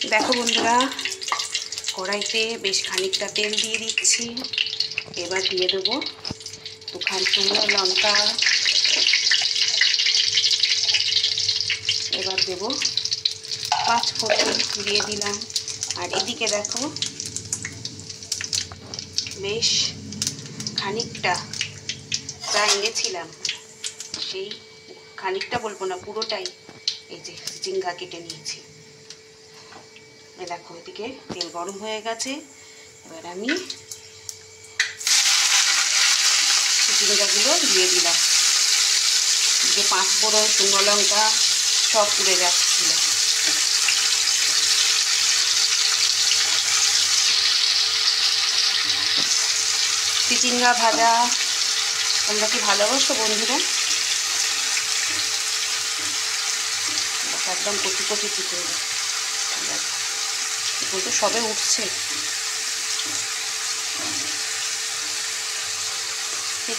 দেখো বন্ধুরা, কড়াইতে বেশ খানিকটা তেল দিয়ে দিচ্ছি। এবার দিয়ে দেবো দুখান শুকনো লঙ্কা। এবার দেবো 5 ফোড়ন দিয়ে দিলাম। আর এদিকে দেখো বেশ খানিকটা প্রায় এনেছিলাম, সেই খানিকটা বলবো না, পুরোটাই এই যে ঝিঙ্গা কেটে নিয়েছি। দেখো এদিকে তেল গরম হয়ে গেছে। এবার আমি ঝিঙ্গাগুলো দিয়ে দিলাম। যে 5 ফোড়ন শুকনো লঙ্কা সব পুড়ে যাচ্ছিল। চিচিঙ্গা ভাজা তোমরা কি ভালোবাসো বন্ধুরা? একদম কচি কচি চিচিঙ্গা, এখন তো সবে উঠছে।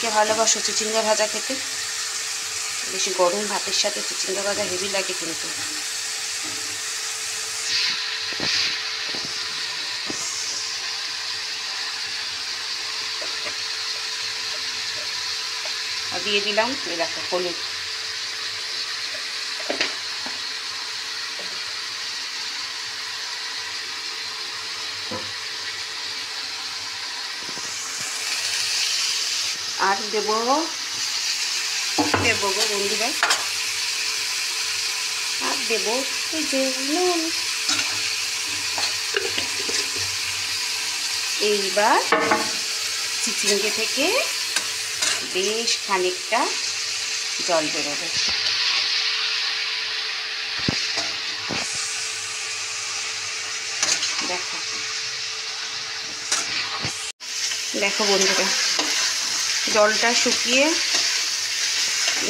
কে ভালোবাসো চিচিঙ্গা ভাজা খেতে? বেশি গরম ভাতের সাথে চিচিঙ্গা ভাজা হেভি লাগে কিন্তু। আর দিয়ে দিলাম এই দেখো হলুদ। আর দেবো গো বন্ধুরা, আর দেবো এই যে নুন। এইবার চিচিঙ্গে থেকে বেশ খানিকটা জল বেরোবে। দেখো দেখো বন্ধুরা, জলটা শুকিয়ে,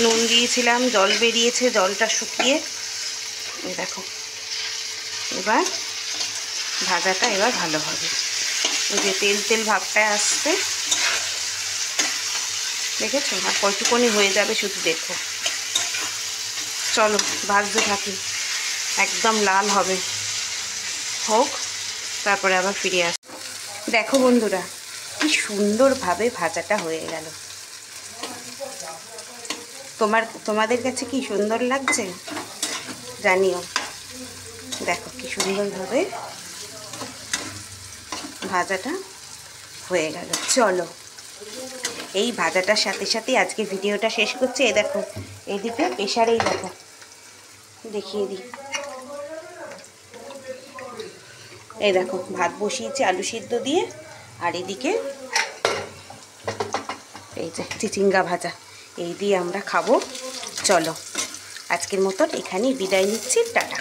নুন দিয়েছিলাম, জল বেরিয়েছে, জলটা শুকিয়ে দেখো এবার ভাজাটা এবার ভালো হবে। ওই যে তেল তেল ভাবটা আসছে, দেখেছো? আর কতটুকুনি হয়ে যাবে শুধু দেখো। চলো ভাজতে থাকি, একদম লাল হবে, হোক, তারপরে আবার ফিরে আস। দেখো বন্ধুরা, কি সুন্দরভাবে ভাজাটা হয়ে গেল। তোমাদের কাছে কি সুন্দর লাগছে জানিও। দেখো কি সুন্দরভাবে ভাজাটা হয়ে গেল। চলো এই ভাজাটার সাথে সাথে আজকে ভিডিওটা শেষ করছি। এই দেখো এইদিকে প্রেশারেই দেখো দেখিয়ে দিই। এই দেখো ভাত বসিয়েছি আলু সিদ্ধ দিয়ে, আর এদিকে এই যে চিচিঙ্গা ভাজা, এই দিয়ে আমরা খাবো। চলো আজকের মতন এখানেই বিদায় নিচ্ছি, টাটা।